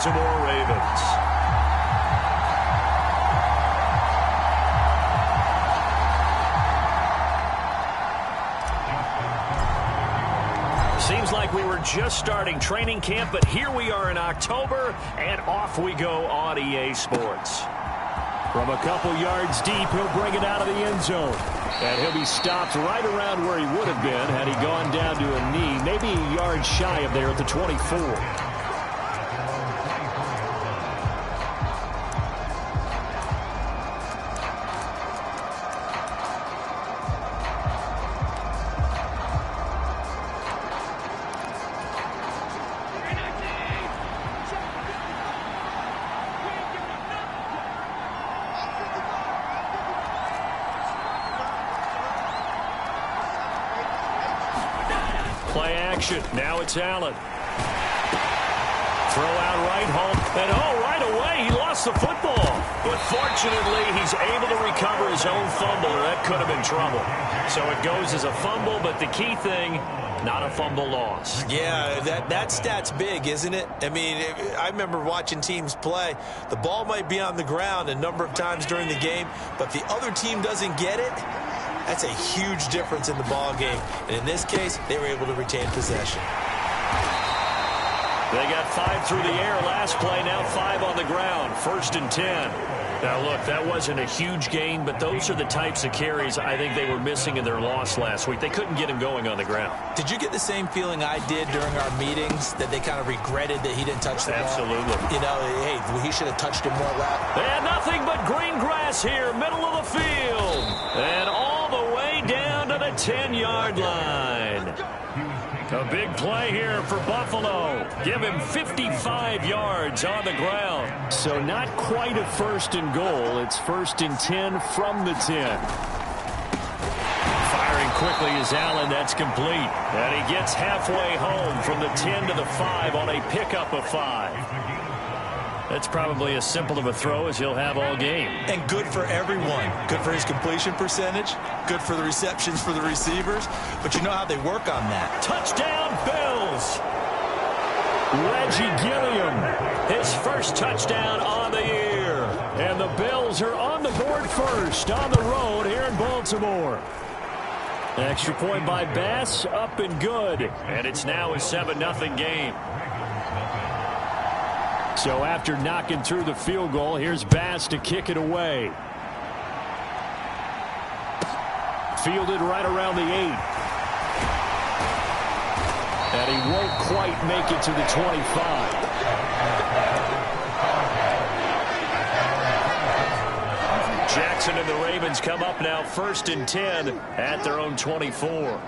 Baltimore Ravens. Seems like we were just starting training camp, but here we are in October, and off we go on EA Sports. From a couple yards deep, he'll bring it out of the end zone. And he'll be stopped right around where he would have been had he gone down to a knee, maybe a yard shy of there at the 24. Play action. Now it's Allen. Throw out right home. And right away, he lost the football. But fortunately, he's able to recover his own fumble, or that could have been trouble. So it goes as a fumble, but the key thing, not a fumble loss. Yeah, that stat's big, isn't it? I mean, I remember watching teams play. The ball might be on the ground a number of times during the game, but if the other team doesn't get it, that's a huge difference in the ball game. And in this case, they were able to retain possession. They got 5 through the air last play, now 5 on the ground. 1st and 10. Now, look, that wasn't a huge gain, but those are the types of carries I think they were missing in their loss last week. They couldn't get him going on the ground. Did you get the same feeling I did during our meetings, that they kind of regretted that he didn't touch the ball? Absolutely. You know, hey, he should have touched it more left. They had nothing but green grass here, middle of the field. And all the way down to the 10-yard line. A big play here for Buffalo. Give him 55 yards on the ground. So not quite a 1st and goal. It's 1st and 10 from the 10. Firing quickly is Allen. That's complete. And he gets halfway home from the 10 to the 5 on a pickup of 5. That's probably as simple of a throw as he'll have all game. And good for everyone. Good for his completion percentage. Good for the receptions for the receivers. But you know how they work on that. Touchdown, Bills! Reggie Gilliam, his first touchdown on the year. And the Bills are on the board first on the road here in Baltimore. Extra point by Bass, up and good. And it's now a 7-0 game. So after knocking through the field goal, here's Bass to kick it away. Fielded right around the 8. And he won't quite make it to the 25. Jackson and the Ravens come up now 1st and 10 at their own 24.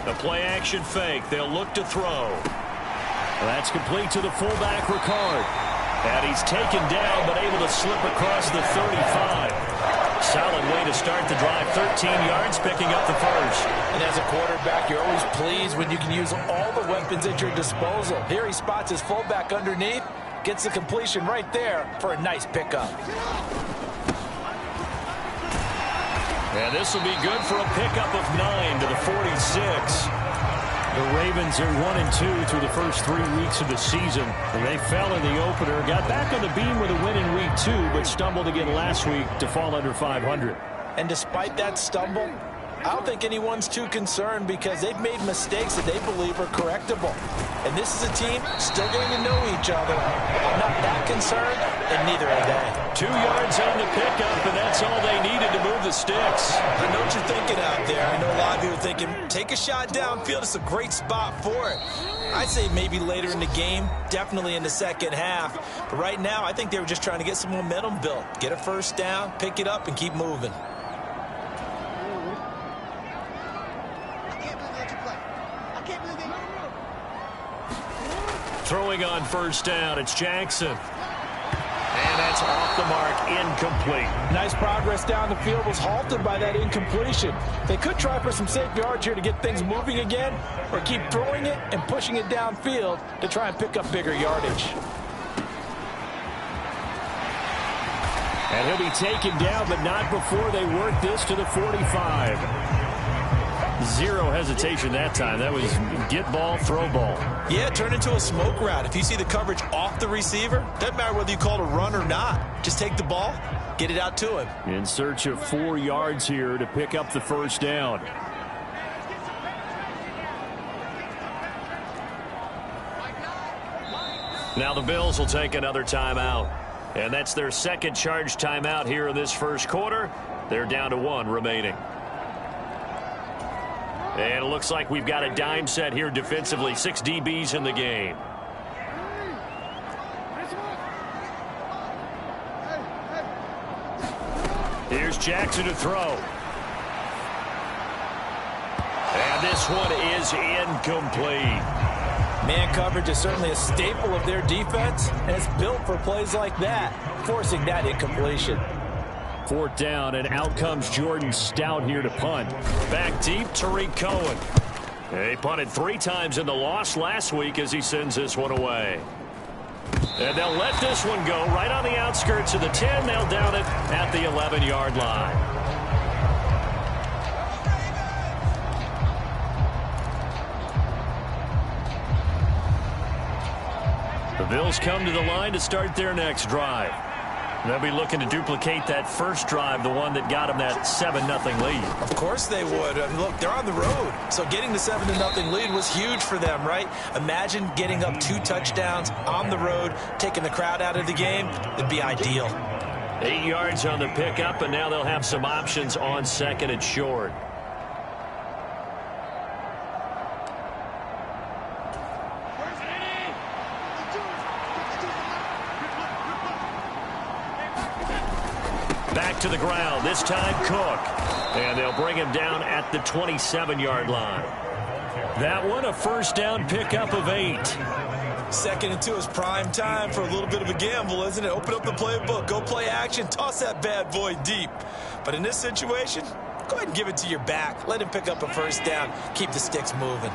The play action fake. They'll look to throw. That's complete to the fullback, Ricard. And he's taken down, but able to slip across the 35. Solid way to start the drive. 13 yards, picking up the first. And as a quarterback, you're always pleased when you can use all the weapons at your disposal. Here he spots his fullback underneath, gets the completion right there for a nice pickup. And this will be good for a pickup of 9 to the 46. The Ravens are 1-2 through the first 3 weeks of the season. They fell in the opener, got back on the beam with a win in week 2, but stumbled again last week to fall under 500. And despite that stumble, I don't think anyone's too concerned because they've made mistakes that they believe are correctable. And this is a team still getting to know each other. I'm not that concerned, and neither are they. 2 yards on the pickup, and that's all they needed to move the sticks. I know what you're thinking out there. I know a lot of people are thinking, take a shot downfield. It's a great spot for it. I'd say maybe later in the game, definitely in the second half. But right now, I think they were just trying to get some momentum built. Get a first down, pick it up, and keep moving. Throwing on first down, it's Jackson. And that's off the mark, incomplete. Nice progress down the field, was halted by that incompletion. They could try for some safe yards here to get things moving again, or keep throwing it and pushing it downfield to try and pick up bigger yardage. And he'll be taken down, but not before they work this to the 45. Zero hesitation that time. That was get ball, throw ball. Yeah, turn into a smoke route. If you see the coverage off the receiver, doesn't matter whether you call it a run or not. Just take the ball, get it out to him. In search of 4 yards here to pick up the first down. Now the Bills will take another timeout. And that's their second charge timeout here in this first quarter. They're down to 1 remaining. And it looks like we've got a dime set here defensively. 6 DBs in the game. Here's Jackson to throw. And this one is incomplete. Man coverage is certainly a staple of their defense, and it's built for plays like that, forcing that incompletion. 4th down, and out comes Jordan Stout here to punt. Back deep, Tariq Cohen. He punted 3 times in the loss last week as he sends this one away. And they'll let this one go right on the outskirts of the 10. They'll down it at the 11-yard line. The Bills come to the line to start their next drive. They'll be looking to duplicate that first drive, the one that got them that 7-0 lead. Of course they would. Look, they're on the road, so getting the 7-0 lead was huge for them, right? Imagine getting up 2 touchdowns on the road, taking the crowd out of the game. It'd be ideal. 8 yards on the pickup, and now they'll have some options on 2nd and short. Back to the ground, this time Cook. And they'll bring him down at the 27-yard line. That one a first down pickup of 8. 2nd and 2 is prime time for a little bit of a gamble, isn't it? Open up the playbook, go play action, toss that bad boy deep. But in this situation, go ahead and give it to your back. Let him pick up a first down. Keep the sticks moving.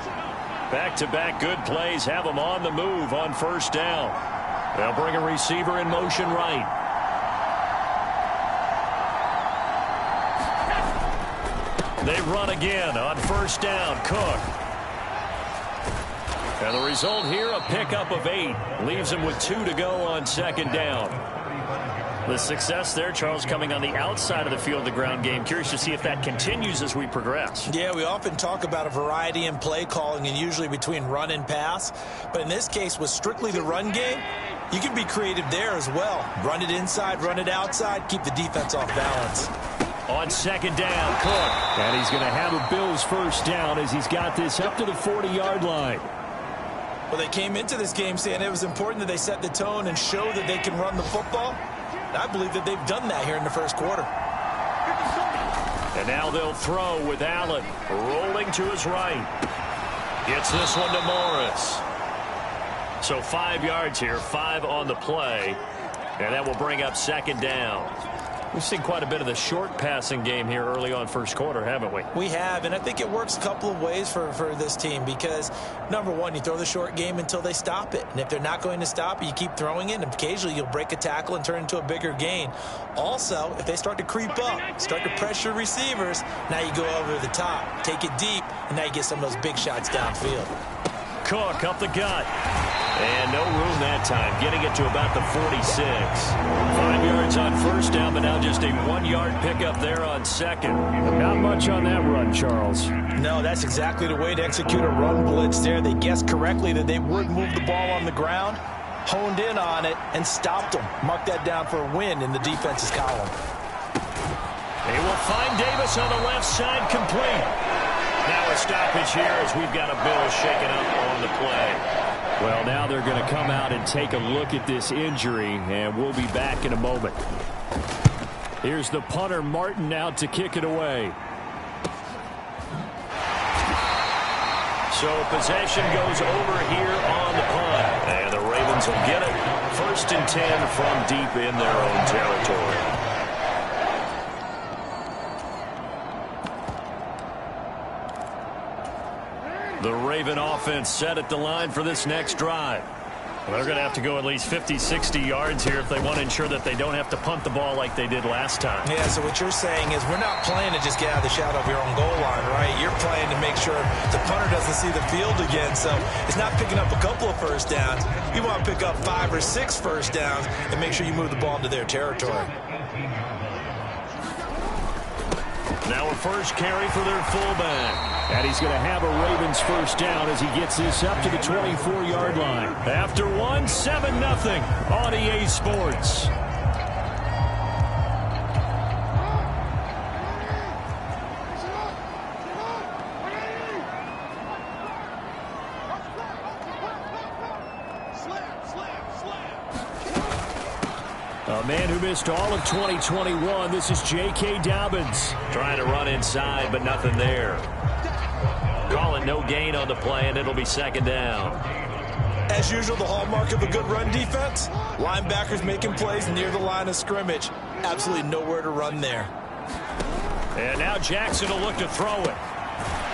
Back-to-back good plays have them on the move on first down. They'll bring a receiver in motion right. They run again on first down. Cook. And the result here, a pickup of 8. Leaves him with 2 to go on 2nd down. The success there, Charles, coming on the outside of the field, the ground game. Curious to see if that continues as we progress. Yeah, we often talk about a variety in play calling and usually between run and pass. But in this case, with strictly the run game, you can be creative there as well. Run it inside, run it outside, keep the defense off balance. On 2nd down, Cook. And he's going to have a Bills first down as he's got this up to the 40-yard line. Well, they came into this game saying it was important that they set the tone and show that they can run the football. I believe that they've done that here in the first quarter. And now they'll throw with Allen rolling to his right. Gets this one to Morris. So 5 yards here, 5 on the play. And that will bring up 2nd down. We've seen quite a bit of the short passing game here early on first quarter, haven't we? We have, and I think it works a couple of ways for this team because, number one, you throw the short game until they stop it. And if they're not going to stop it, you keep throwing it, and occasionally you'll break a tackle and turn into a bigger gain. Also, if they start to creep up, start to pressure receivers, now you go over the top, take it deep, and now you get some of those big shots downfield. Cook up the gut. And no room that time, getting it to about the 46. 5 yards on first down, but now just a 1-yard pickup there on 2nd. Not much on that run, Charles. No, that's exactly the way to execute a run blitz there. They guessed correctly that they would move the ball on the ground, honed in on it, and stopped them. Mark that down for a win in the defense's column. They will find Davis on the left side, complete. Now a stoppage here as we've got a Bill shaken up on the play. Well, now they're going to come out and take a look at this injury, and we'll be back in a moment. Here's the punter, Martin, out to kick it away. So possession goes over here on the punt, and the Ravens will get it. 1st and 10 from deep in their own territory. The Raven offense set at the line for this next drive. Well, they're going to have to go at least 50, 60 yards here if they want to ensure that they don't have to punt the ball like they did last time. Yeah, so what you're saying is we're not playing to just get out of the shadow of your own goal line, right? You're playing to make sure the punter doesn't see the field again. So it's not picking up a couple of first downs. You want to pick up 5 or 6 first downs and make sure you move the ball into their territory. Now a first carry for their fullback. And he's going to have a Ravens first down as he gets this up to the 24-yard line. After 7-0 on EA Sports. A man who missed all of 2021, this is J.K. Dobbins. Trying to run inside, but nothing there. Calling no gain on the play, and it'll be second down. As usual, the hallmark of a good run defense, linebackers making plays near the line of scrimmage. Absolutely nowhere to run there. And now Jackson will look to throw it.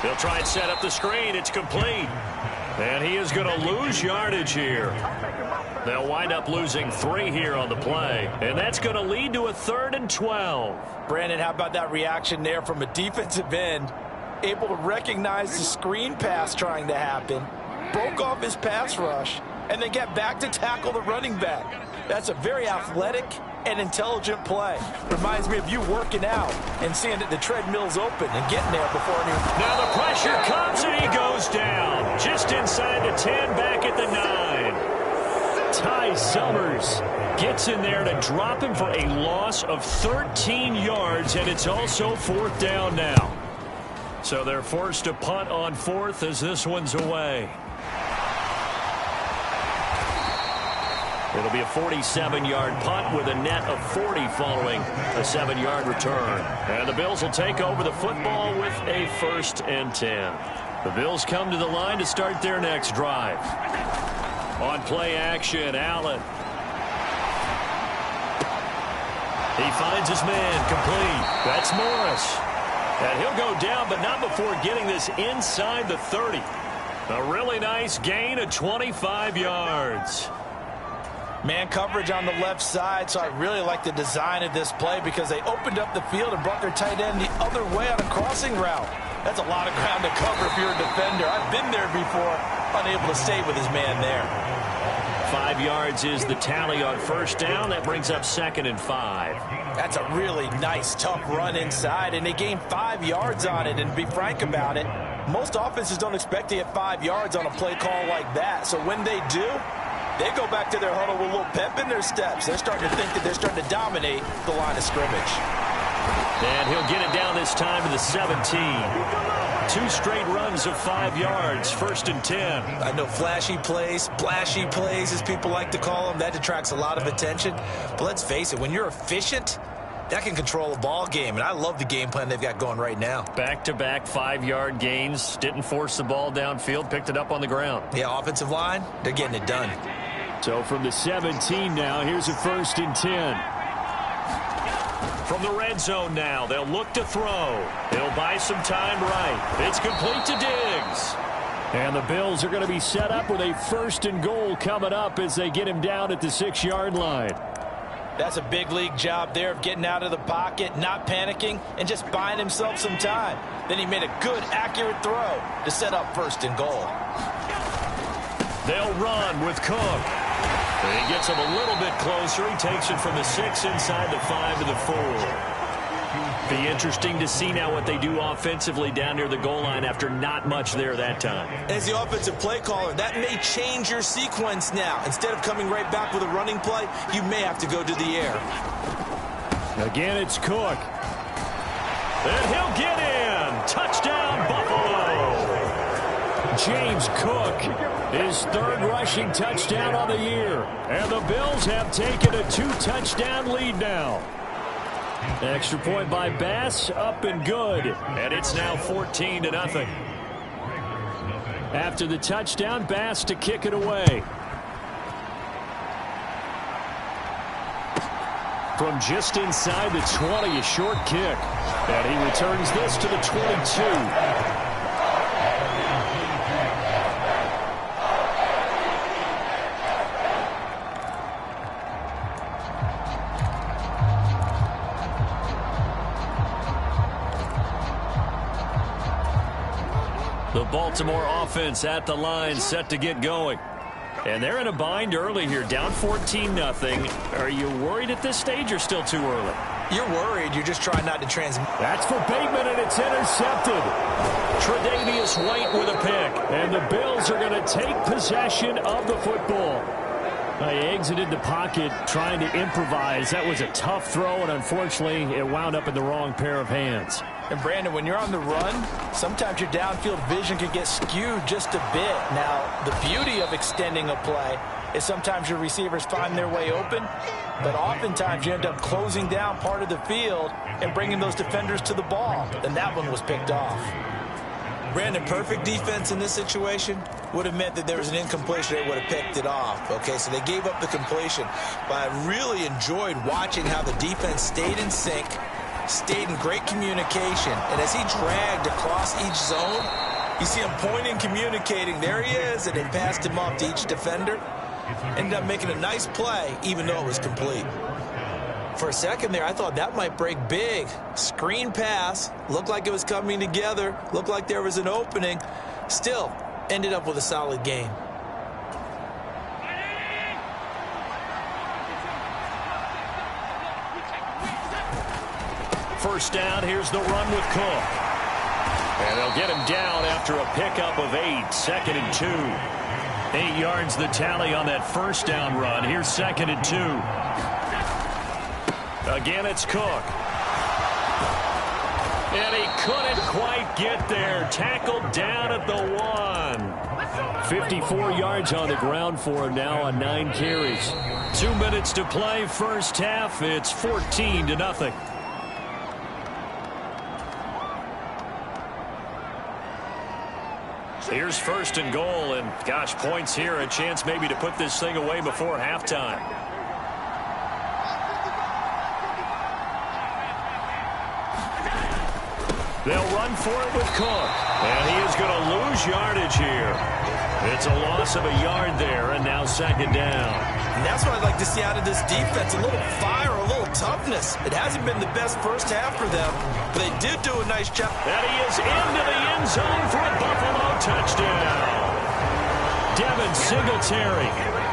He'll try and set up the screen. It's complete. And he is going to lose yardage here. They'll wind up losing 3 here on the play. And that's going to lead to a 3rd and 12. Brandon, how about that reaction there from a defensive end? Able to recognize the screen pass trying to happen. Broke off his pass rush. And then get back to tackle the running back. That's a very athletic and intelligent play. Reminds me of you working out and seeing that the treadmill's open and getting there before any... Now the pressure comes and he goes down. Just inside the 10, back at the 9. Ty Summers gets in there to drop him for a loss of 13 yards, and it's also 4th down now. So they're forced to punt on 4th as this one's away. It'll be a 47-yard punt with a net of 40 following a 7-yard return. And the Bills will take over the football with a 1st and 10. The Bills come to the line to start their next drive. On play action, Allen. He finds his man, complete. That's Morris. And he'll go down, but not before getting this inside the 30. A really nice gain of 25 yards. Man coverage on the left side, so I really like the design of this play because they opened up the field and brought their tight end the other way on a crossing route. That's a lot of ground to cover if you're a defender. I've been there before, unable to stay with his man there. 5 yards is the tally on 1st down. That brings up 2nd and 5. That's a really nice, tough run inside, and they gained 5 yards on it. And to be frank about it, most offenses don't expect to get 5 yards on a play call like that. So when they do, they go back to their huddle with a little pep in their steps. They're starting to think that they're starting to dominate the line of scrimmage. And he'll get it down this time to the 17. 2 straight runs of 5 yards, 1st and 10. I know flashy plays, splashy plays, as people like to call them, that attracts a lot of attention. But let's face it, when you're efficient, that can control a ball game. And I love the game plan they've got going right now. Back-to-back 5-yard gains. Didn't force the ball downfield. Picked it up on the ground. Yeah, offensive line, they're getting it done. So from the 17 now, here's a 1st and 10. From the red zone now, they'll look to throw. He'll buy some time right. It's complete to Diggs. And the Bills are going to be set up with a 1st and goal coming up as they get him down at the 6-yard line. That's a big league job there of getting out of the pocket, not panicking, and just buying himself some time. Then he made a good, accurate throw to set up 1st and goal. They'll run with Cook. He gets him a little bit closer. He takes it from the 6 inside the 5 to the 4. Be interesting to see now what they do offensively down near the goal line after not much there that time. As the offensive play caller, that may change your sequence now. Instead of coming right back with a running play, you may have to go to the air. Again, it's Cook. And he'll get in. Touchdown, Buffalo. James Cook, his 3rd rushing touchdown on the year. And the Bills have taken a 2-touchdown lead now. Extra point by Bass, up and good. And it's now 14-0. After the touchdown, Bass to kick it away. From just inside the 20, a short kick. And he returns this to the 22. The Baltimore offense at the line, set to get going. And they're in a bind early here, down 14-0. Are you worried at this stage or still too early? You're worried. You're just trying not to transmit. That's for Bateman, and it's intercepted. Tre'Davious White with a pick. And the Bills are going to take possession of the football. They exited the pocket trying to improvise. That was a tough throw, and unfortunately, it wound up in the wrong pair of hands. And, Brandon, when you're on the run, sometimes your downfield vision can get skewed just a bit. Now, the beauty of extending a play is sometimes your receivers find their way open, but oftentimes you end up closing down part of the field and bringing those defenders to the ball. And that one was picked off. Brandon, perfect defense in this situation would have meant that there was an incompletion. They would have picked it off. Okay, so they gave up the completion. But I really enjoyed watching how the defense stayed in sync, stayed in great communication. And as he dragged across each zone, you see him pointing, communicating. There he is, and they passed him off to each defender. Ended up making a nice play, even though it was complete. For a second there, I thought that might break big. Screen pass, looked like it was coming together, looked like there was an opening. Still, ended up with a solid game. First down, here's the run with Cook. And they'll get him down after a pickup of 8, 2nd and 2. 8 yards the tally on that first down run. Here's 2nd and 2. Again, it's Cook. And he couldn't quite get there. Tackled down at the 1. 54 yards on the ground for him now on 9 carries. 2 minutes to play, first half. It's 14-0. Here's 1st and goal, and gosh, points here, a chance maybe to put this thing away before halftime. They'll run for it with Cook, and he is going to lose yardage here. It's a loss of a yard there, and now 2nd down. And that's what I'd like to see out of this defense, a little fire, a little toughness. It hasn't been the best first half for them, but they did do a nice job. And he is into the end zone for a Buffalo touchdown. Devin Singletary,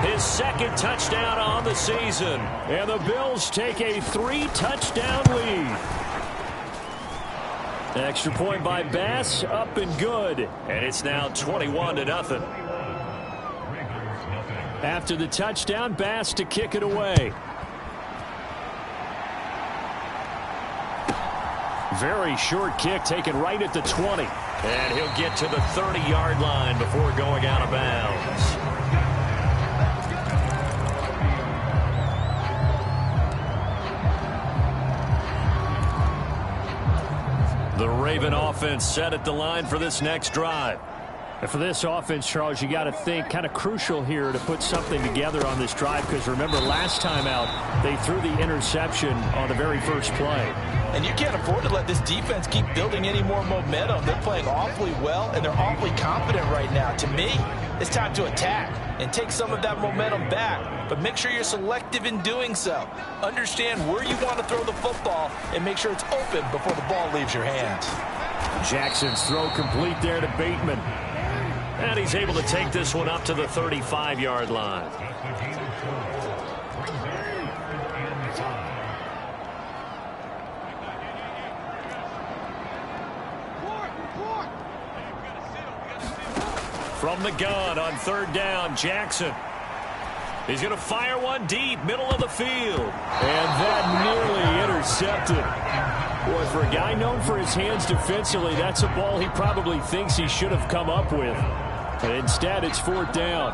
his 2nd touchdown on the season. And the Bills take a 3-touchdown lead. Extra point by Bass, up and good. And it's now 21-0. After the touchdown, Bass to kick it away. Very short kick taken right at the 20. And he'll get to the 30-yard line before going out of bounds. The Raven offense set at the line for this next drive. And for this offense, Charles, you got to think kind of crucial here to put something together on this drive, because remember last time out they threw the interception on the very first play. And you can't afford to let this defense keep building any more momentum. They're playing awfully well, and they're awfully confident right now. To me, it's time to attack and take some of that momentum back. But make sure you're selective in doing so. Understand where you want to throw the football and make sure it's open before the ball leaves your hands. Jackson's throw complete there to Bateman. And he's able to take this one up to the 35-yard line. From the gun on 3rd down, Jackson. He's going to fire one deep, middle of the field. And that nearly intercepted. Boy, for a guy known for his hands defensively, that's a ball he probably thinks he should have come up with. But instead, it's 4th down.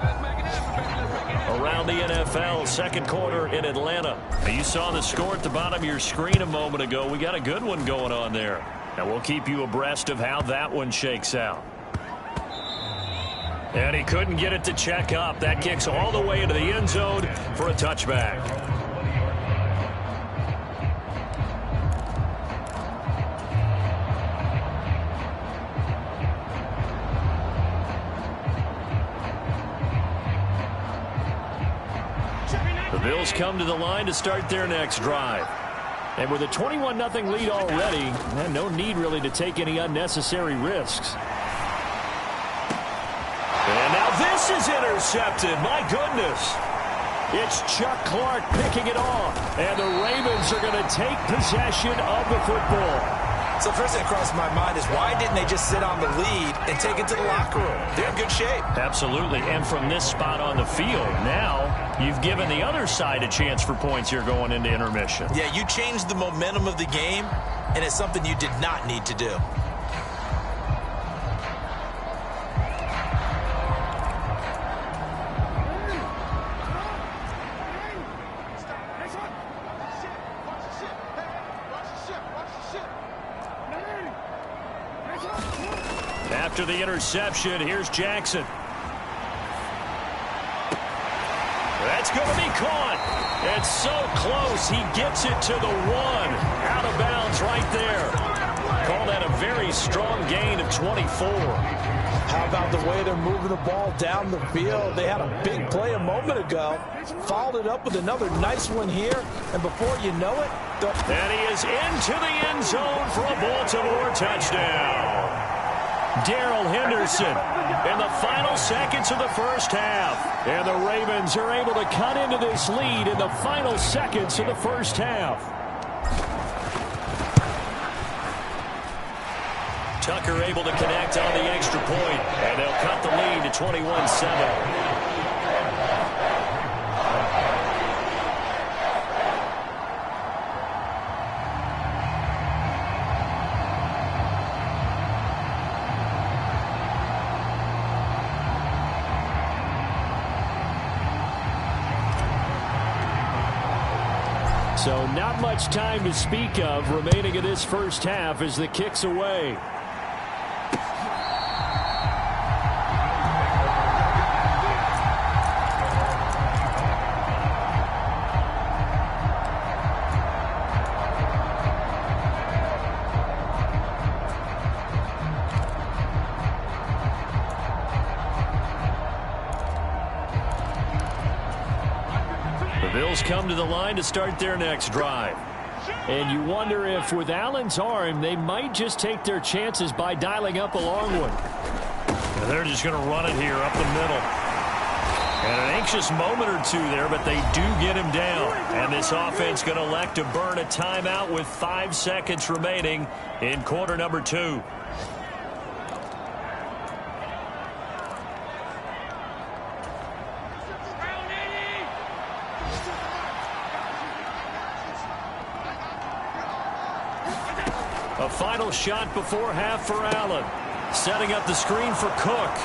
Around the NFL, 2nd quarter in Atlanta. You saw the score at the bottom of your screen a moment ago. We got a good one going on there. And we'll keep you abreast of how that one shakes out. And he couldn't get it to check up. That kicks all the way into the end zone for a touchback. The Bills come to the line to start their next drive. And with a 21-0 lead already, no need really to take any unnecessary risks. this is intercepted. My goodness. It's Chuck Clark picking it off. And the Ravens are going to take possession of the football. So the first thing that crossed my mind is why didn't they just sit on the lead and take it to the locker room? They're in good shape. Absolutely. And from this spot on the field, now you've given the other side a chance for points here going into intermission. Yeah, you changed the momentum of the game, and it's something you did not need to do. After the interception, here's Jackson. That's going to be caught. It's so close. He gets it to the 1. Out of bounds right there. Call that a very strong gain of 24. How about the way they're moving the ball down the field? They had a big play a moment ago. Followed it up with another nice one here. And before you know it, and he is into the end zone for a Baltimore touchdown. Darrell Henderson in the final seconds of the first half. And the Ravens are able to cut into this lead in the final seconds of the first half. Tucker able to connect on the extra point, and they'll cut the lead to 21-7. So not much time to speak of remaining in this first half as the kick's away. Bills come to the line to start their next drive. And you wonder if with Allen's arm, they might just take their chances by dialing up a long one. And they're just going to run it here up the middle. And an anxious moment or two there, but they do get him down. And this offense going to elect to burn a timeout with 5 seconds remaining in quarter number 2. A final shot before half for Allen. Setting up the screen for Cook.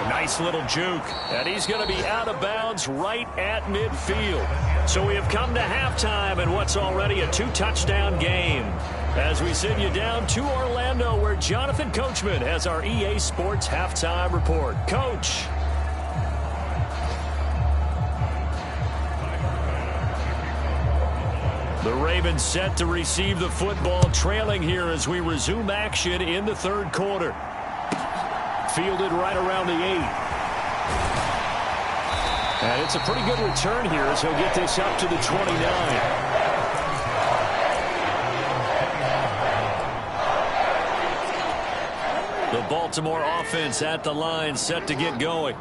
A nice little juke. And he's going to be out of bounds right at midfield. So we have come to halftime in what's already a 2-touchdown game. As we send you down to Orlando, where Jonathan Coachman has our EA Sports halftime report. Coach. The Ravens set to receive the football, trailing here as we resume action in the third quarter. Fielded right around the 8. And it's a pretty good return here as he'll get this up to the 29. The Baltimore offense at the line, set to get going.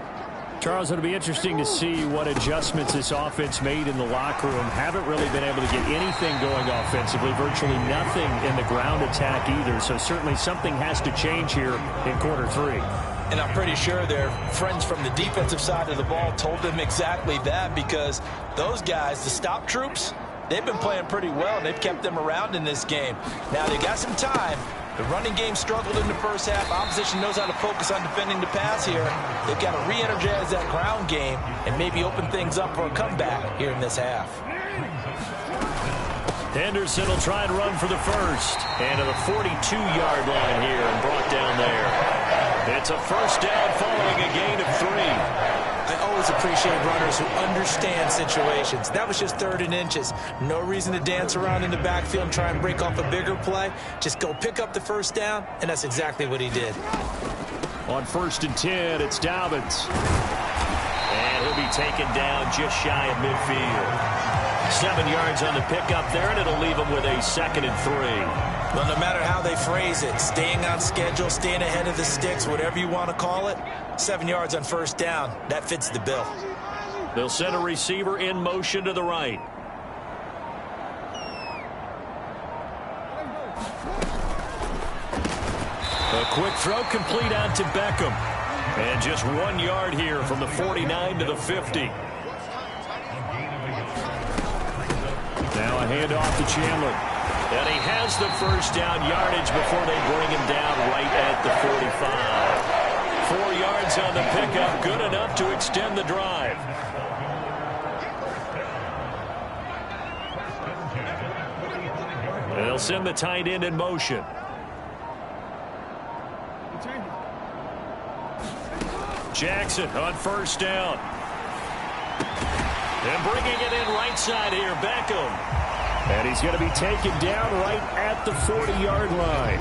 Charles, it'll be interesting to see what adjustments this offense made in the locker room. Haven't really been able to get anything going offensively, virtually nothing in the ground attack either. So certainly something has to change here in quarter 3. And I'm pretty sure their friends from the defensive side of the ball told them exactly that, because those guys, the stop troops, they've been playing pretty well. They've kept them around in this game. Now they got some time. The running game struggled in the first half. Opposition knows how to focus on defending the pass here. They've got to re-energize that ground game and maybe open things up for a comeback here in this half. Henderson will try and run for the first. And to the 42-yard line here and brought down there. It's a first down following a gain of 3. I always appreciate runners who understand situations. That was just 3rd and inches. No reason to dance around in the backfield and try and break off a bigger play. Just go pick up the first down, and that's exactly what he did. On 1st and 10, it's Dobbins. And he'll be taken down just shy of midfield. 7 yards on the pickup there, and it'll leave him with a 2nd and 3. Well, no matter how they phrase it, staying on schedule, staying ahead of the sticks, whatever you want to call it, 7 yards on first down, that fits the bill. They'll send a receiver in motion to the right. A quick throw complete out to Beckham. And just 1 yard here from the 49 to the 50. Now a handoff to Chandler. And he has the first down yardage before they bring him down right at the 45. 4 yards on the pickup, good enough to extend the drive. They'll send the tight end in motion. Jackson on first down. And bringing it in right side here, Beckham. And he's going to be taken down right at the 40-yard line.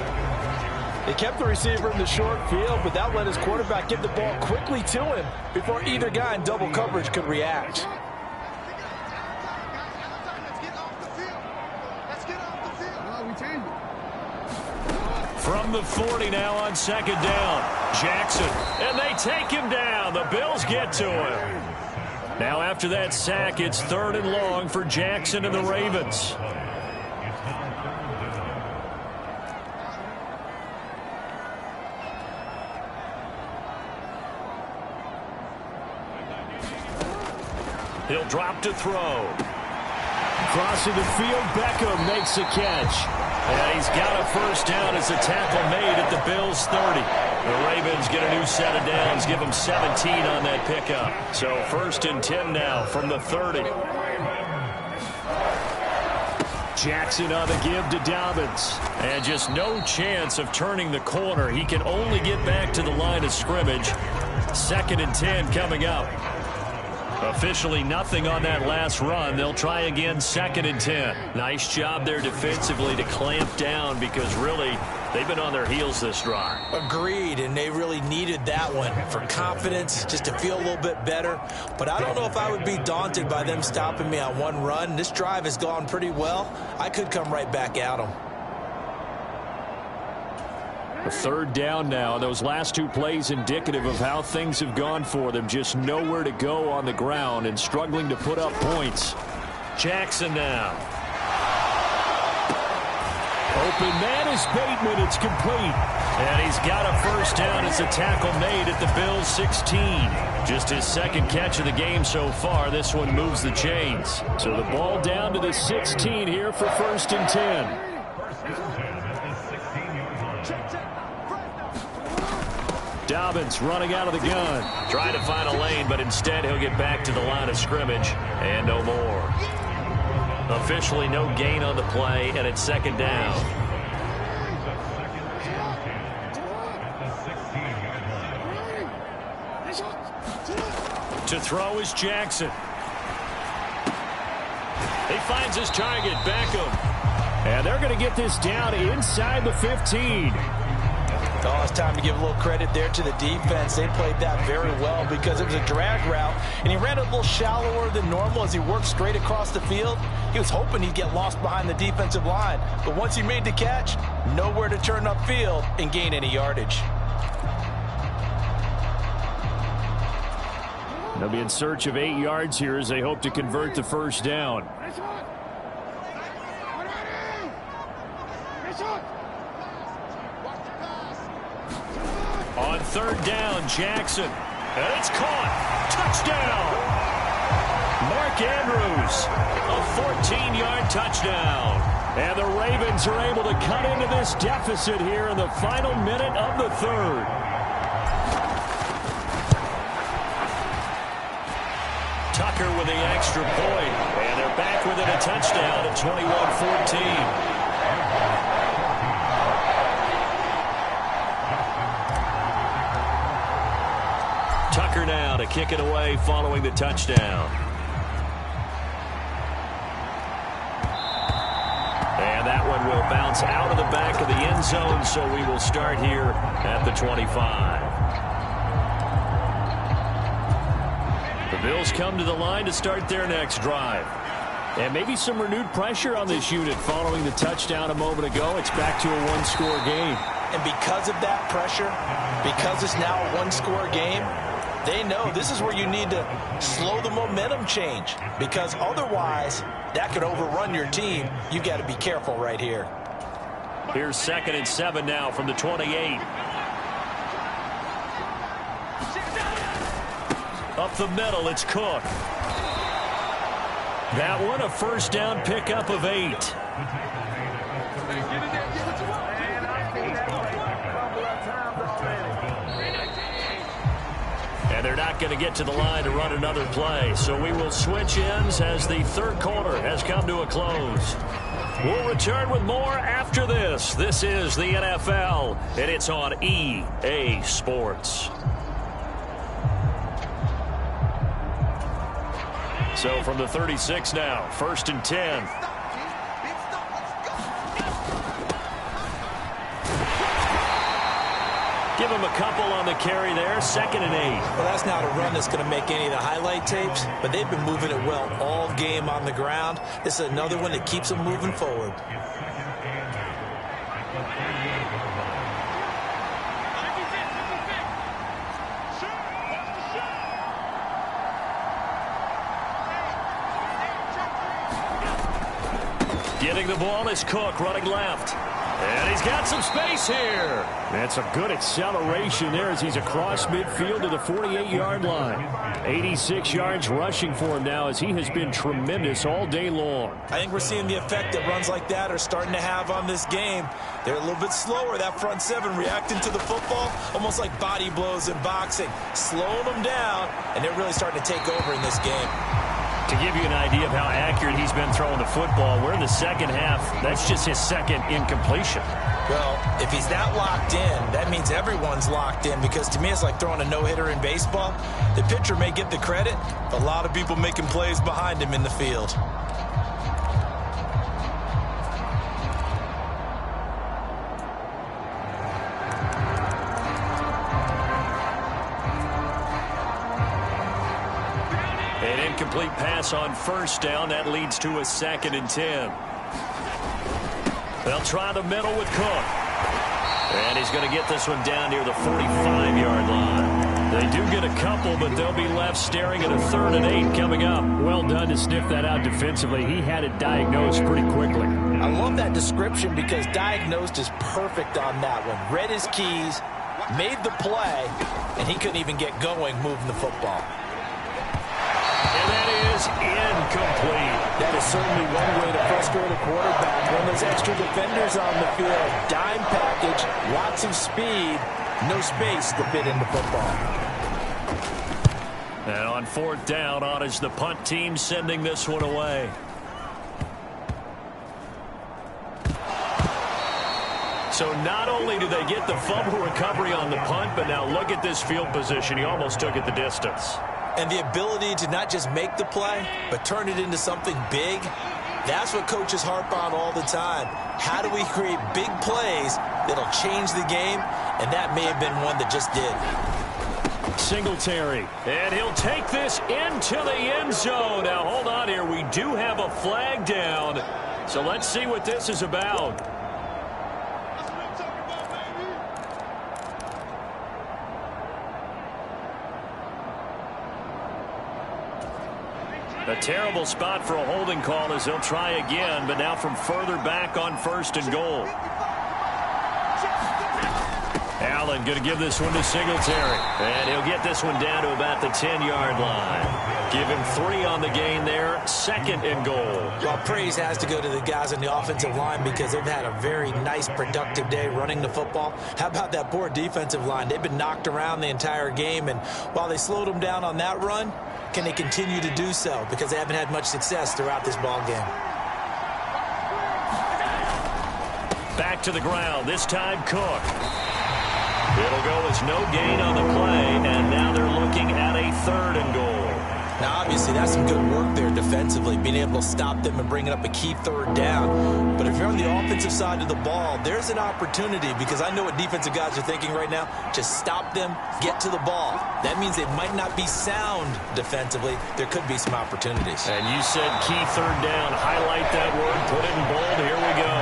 They kept the receiver in the short field, but that let his quarterback get the ball quickly to him before either guy in double coverage could react. From the 40 now on second down. Jackson, and they take him down. The Bills get to him. Now after that sack, it's 3rd and long for Jackson and the Ravens. He'll drop to throw. Crossing the field, Beckham makes a catch. And he's got a first down as a tackle made at the Bills' 30. The Ravens get a new set of downs, give them 17 on that pickup. So 1st and 10 now from the 30. Jackson on the give to Dobbins. And just no chance of turning the corner. He can only get back to the line of scrimmage. 2nd and 10 coming up. Officially nothing on that last run. They'll try again 2nd and 10. Nice job there defensively to clamp down because really they've been on their heels this drive. Agreed, and they really needed that one for confidence, just to feel a little bit better. But I don't know if I would be daunted by them stopping me on one run. This drive has gone pretty well. I could come right back at them. A 3rd down now. Those last 2 plays indicative of how things have gone for them. Just nowhere to go on the ground and struggling to put up points. Jackson now. Open man is Bateman. It's complete. And he's got a first down as a tackle made at the Bills' 16. Just his 2nd catch of the game so far. This one moves the chains. So the ball down to the 16 here for 1st and 10. Dobbins running out of the gun. Trying to find a lane, but instead he'll get back to the line of scrimmage. And no more. Officially no gain on the play, and it's 2nd down. To throw is Jackson. He finds his target, Beckham. And they're going to get this down inside the 15. Oh, it's time to give a little credit there to the defense. They played that very well because it was a drag route, and he ran a little shallower than normal as he worked straight across the field. He was hoping he'd get lost behind the defensive line, but once he made the catch, nowhere to turn upfield and gain any yardage. They'll be in search of 8 yards here as they hope to convert the first down. On 3rd down, Jackson. And it's caught. Touchdown. Mark Andrews. A 14-yard touchdown. And the Ravens are able to cut into this deficit here in the final minute of the 3rd. Tucker with the extra point. And they're back within a touchdown at 21-14. Tucker now to kick it away following the touchdown. And that one will bounce out of the back of the end zone, so we will start here at the 25. The Bills come to the line to start their next drive. And maybe some renewed pressure on this unit following the touchdown a moment ago. It's back to a one-score game. And because of that pressure, because it's now a one-score game, they know this is where you need to slow the momentum change, because otherwise that could overrun your team. You've got to be careful right here. Here's 2nd and 7 now from the 28. Up the middle, it's Cook. That one a first down pickup of 8. And they're not going to get to the line to run another play. So we will switch ends as the third quarter has come to a close. We'll return with more after this. This is the NFL, and it's on EA Sports. So from the 36 now, 1st and 10. Give him a couple on the carry there, 2nd and 8. Well, that's not a run that's going to make any of the highlight tapes, but they've been moving it well all game on the ground. This is another one that keeps them moving forward. Getting the ball is Cook running left. And he's got some space here. That's a good acceleration there as he's across midfield to the 48-yard line. 86 yards rushing for him now as he has been tremendous all day long. I think we're seeing the effect that runs like that are starting to have on this game. They're a little bit slower, that front seven, reacting to the football, almost like body blows in boxing, slowing them down, and they're really starting to take over in this game. To give you an idea of how accurate he's been throwing the football, we're in the second half. That's just his second incompletion. Well, if he's that locked in, that means everyone's locked in, because to me it's like throwing a no-hitter in baseball. The pitcher may get the credit, but a lot of people making plays behind him in the field. Complete pass on first down. That leads to a 2nd and 10. They'll try the middle with Cook. And he's going to get this one down near the 45-yard line. They do get a couple, but they'll be left staring at a 3rd and 8 coming up. Well done to sniff that out defensively. He had it diagnosed pretty quickly. I love that description, because diagnosed is perfect on that one. Read his keys, made the play, and he couldn't even get going moving the football. And that is incomplete. That is certainly one way to frustrate a quarterback. When there's extra defenders on the field, dime package, lots of speed, no space to fit in the football. And on 4th down, on is the punt team sending this one away. So not only do they get the fumble recovery on the punt, but now look at this field position. He almost took it the distance. And the ability to not just make the play, but turn it into something big, that's what coaches harp on all the time. How do we create big plays that'll change the game? And that may have been one that just did. Singletary, and he'll take this into the end zone. Now, hold on here. We do have a flag down, so let's see what this is about. A terrible spot for a holding call as they'll try again, but now from further back on 1st and goal. Allen going to give this one to Singletary, and he'll get this one down to about the 10-yard line. Give him 3 on the gain there, 2nd and goal. Well, praise has to go to the guys on the offensive line, because they've had a very nice, productive day running the football. How about that poor defensive line? They've been knocked around the entire game, and while they slowed them down on that run, can they continue to do so? Because they haven't had much success throughout this ball game. Back to the ground, this time Cook. It'll go as no gain on the play, and now they're looking at a 3rd and goal. Now, obviously, that's some good work there defensively, being able to stop them and bringing up a key third down. But if you're on the offensive side of the ball, there's an opportunity, because I know what defensive guys are thinking right now. Just stop them, get to the ball. That means they might not be sound defensively. There could be some opportunities. And you said key third down. Highlight that word, put it in bold. Here we go.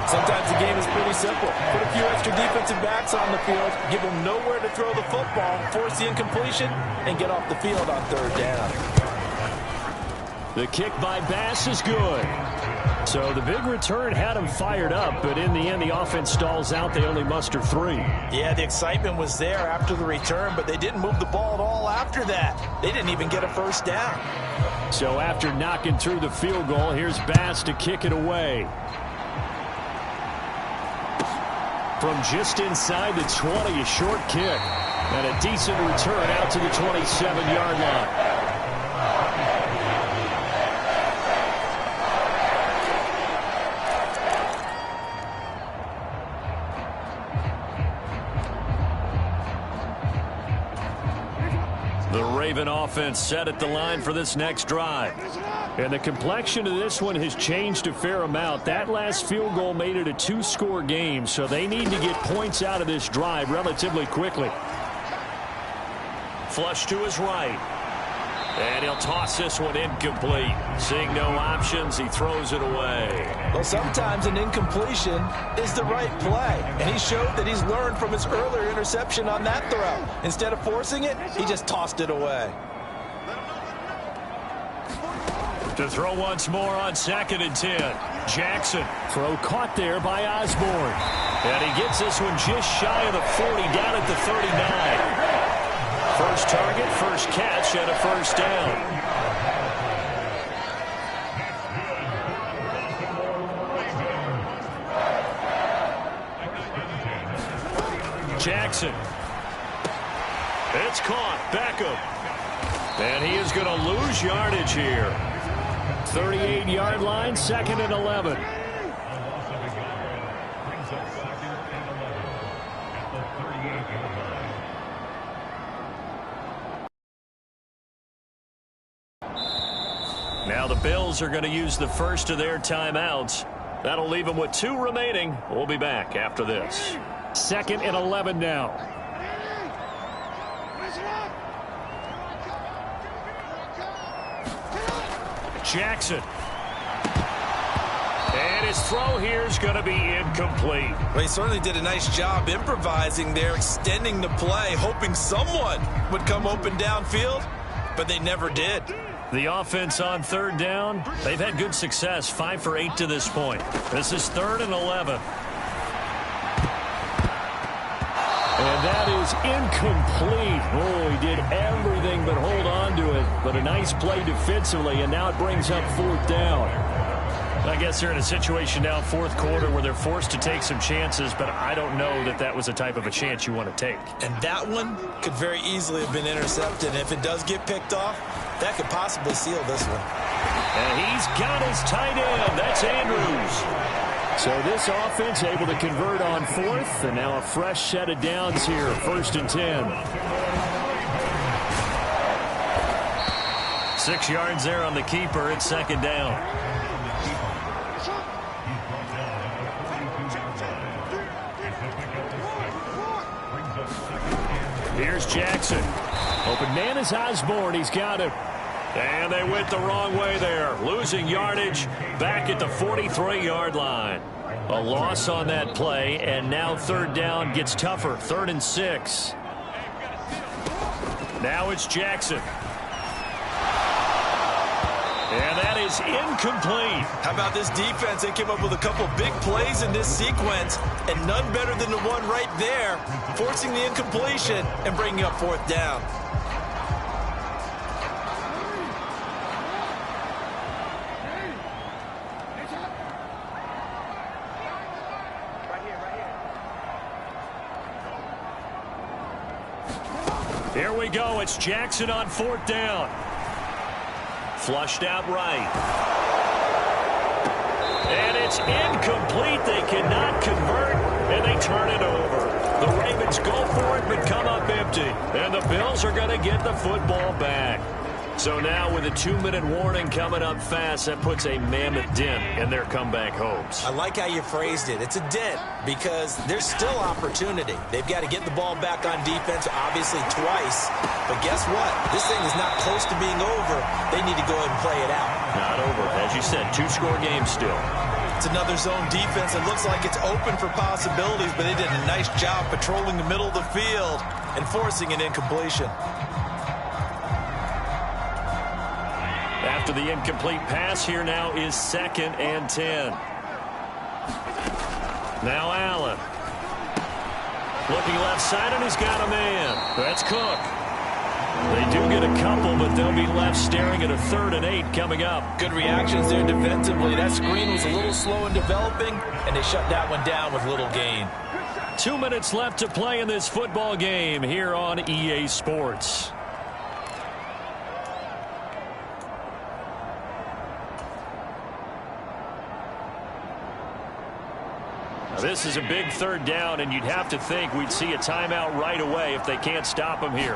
Sometimes the game is pretty simple. Put a few extra defensive backs on the field, give them nowhere to throw the football, force the incompletion, and get off the field on third down. The kick by Bass is good. So the big return had him fired up, but in the end, the offense stalls out. They only muster 3. Yeah, the excitement was there after the return, but they didn't move the ball at all after that. They didn't even get a first down. So after knocking through the field goal, here's Bass to kick it away. From just inside the 20, a short kick. And a decent return out to the 27-yard line. The Raven offense set at the line for this next drive. And the complexion of this one has changed a fair amount. That last field goal made it a 2-score game, so they need to get points out of this drive relatively quickly. Flush to his right. And he'll toss this one incomplete. Seeing no options, he throws it away. Well, sometimes an incompletion is the right play. And he showed that he's learned from his earlier interception on that throw. Instead of forcing it, he just tossed it away. To throw once more on 2nd and 10. Jackson. Throw caught there by Osborne. And he gets this one just shy of the 40, down at the 39. First target, first catch, and a first down. Jackson. It's caught. Beckham. And he is going to lose yardage here. 38-yard line, 2nd and 11. Now the Bills are going to use the first of their timeouts. That'll leave them with 2 remaining. We'll be back after this. 2nd and 11 now. Jackson. And his throw here is going to be incomplete. Well, he certainly did a nice job improvising there, extending the play, hoping someone would come open downfield, but they never did. The offense on 3rd down, they've had good success, 5 for 8 to this point. This is 3rd and 11. And that is incomplete. Oh, he did everything but hold on to it. But a nice play defensively, and now it brings up 4th down. I guess they're in a situation now, 4th quarter, where they're forced to take some chances, but I don't know that that was the type of a chance you want to take. And that one could very easily have been intercepted. And if it does get picked off, that could possibly seal this one. And he's got his tight end. That's Andrews. So this offense able to convert on 4th, and now a fresh set of downs here, 1st and 10. 6 yards there on the keeper. It's 2nd down. Here's Jackson. Open man is Osborne. He's got him. And they went the wrong way there. Losing yardage back at the 43-yard line. A loss on that play, and now 3rd down gets tougher. 3rd and 6. Now it's Jackson. And that is incomplete. How about this defense? They came up with a couple big plays in this sequence, and none better than the one right there, forcing the incompletion and bringing up 4th down. Here we go. It's Jackson on 4th down. Flushed out right. And it's incomplete. They cannot convert, and they turn it over. The Ravens go for it, but come up empty. And the Bills are going to get the football back. So now with a 2-minute warning coming up fast, that puts a mammoth dent in their comeback hopes. I like how you phrased it. It's a dent because there's still opportunity. They've got to get the ball back on defense, obviously twice. But guess what? This thing is not close to being over. They need to go ahead and play it out. Not over. As you said, 2-score game still. It's another zone defense. It looks like it's open for possibilities, but they did a nice job patrolling the middle of the field and forcing an incompletion. After the incomplete pass, here now is 2nd and 10. Now Allen. Looking left side, and he's got a man. That's Cook. They do get a couple, but they'll be left staring at a 3rd and 8 coming up. Good reactions there defensively. That screen was a little slow in developing, and they shut that one down with little gain. 2 minutes left to play in this football game here on EA Sports. This is a big 3rd down, and you'd have to think we'd see a timeout right away if they can't stop him here.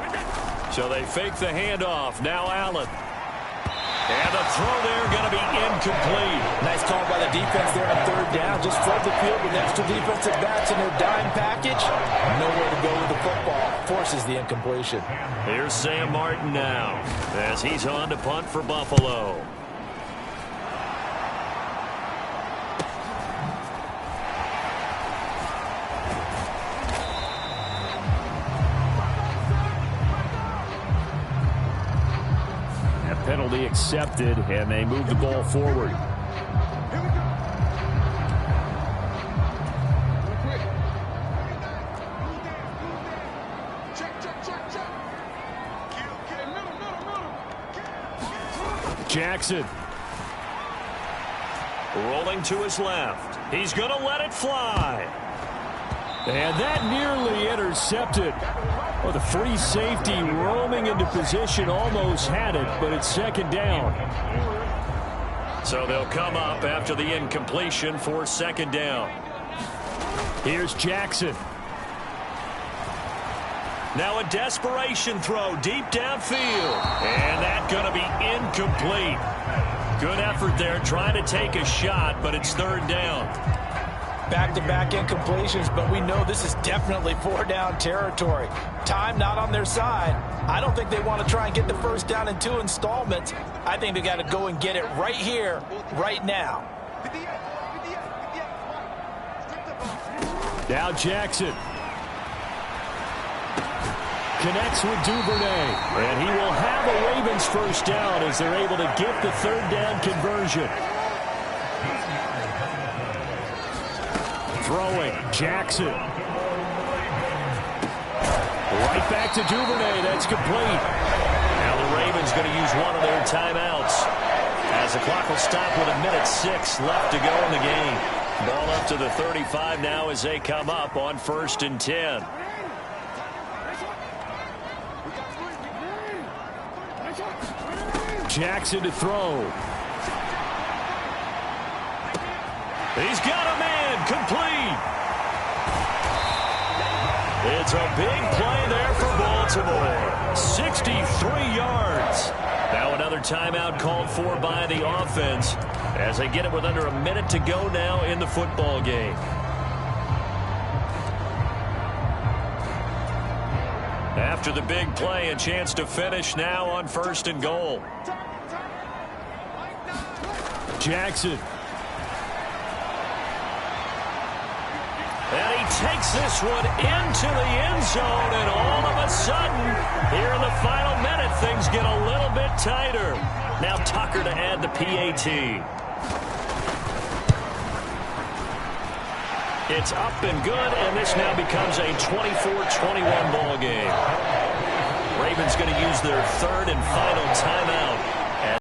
So they fake the handoff. Now Allen. And the throw there going to be incomplete. Nice call by the defense there on 3rd down. Just flood the field with extra defensive backs in their dime package. Nowhere to go with the football. Forces the incompletion. Here's Sam Martin now as he's on to punt for Buffalo. Penalty accepted, and they move the ball forward. Jackson. Rolling to his left. He's going to let it fly. And that nearly intercepted. Well, the free safety roaming into position almost had it, but it's 2nd down. So they'll come up after the incompletion for 2nd down. Here's Jackson. Now a desperation throw deep downfield. And that's going to be incomplete. Good effort there trying to take a shot, but it's 3rd down. Back-to-back incompletions, but we know this is definitely 4-down territory. Time not on their side. I don't think they want to try and get the 1st down in 2 installments. I think they got to go and get it right here, right now. Now Jackson. Connects with Duvernay. And he will have a Ravens 1st down as they're able to get the 3rd down conversion. Throwing, Jackson. Right back to Duvernay. That's complete. Now the Ravens going to use one of their timeouts as the clock will stop with 1:06 left to go in the game. Ball up to the 35 now as they come up on 1st and 10. Jackson to throw. He's got a man, complete. It's a big play there for Baltimore. 63 yards. Now another timeout called for by the offense as they get it with under a minute to go now in the football game. After the big play, a chance to finish now on 1st and goal. Jackson. And he takes this one into the end zone, and all of a sudden, here in the final minute, things get a little bit tighter. Now Tucker to add the PAT. It's up and good, and this now becomes a 24-21 ball game. Ravens going to use their 3rd and final timeout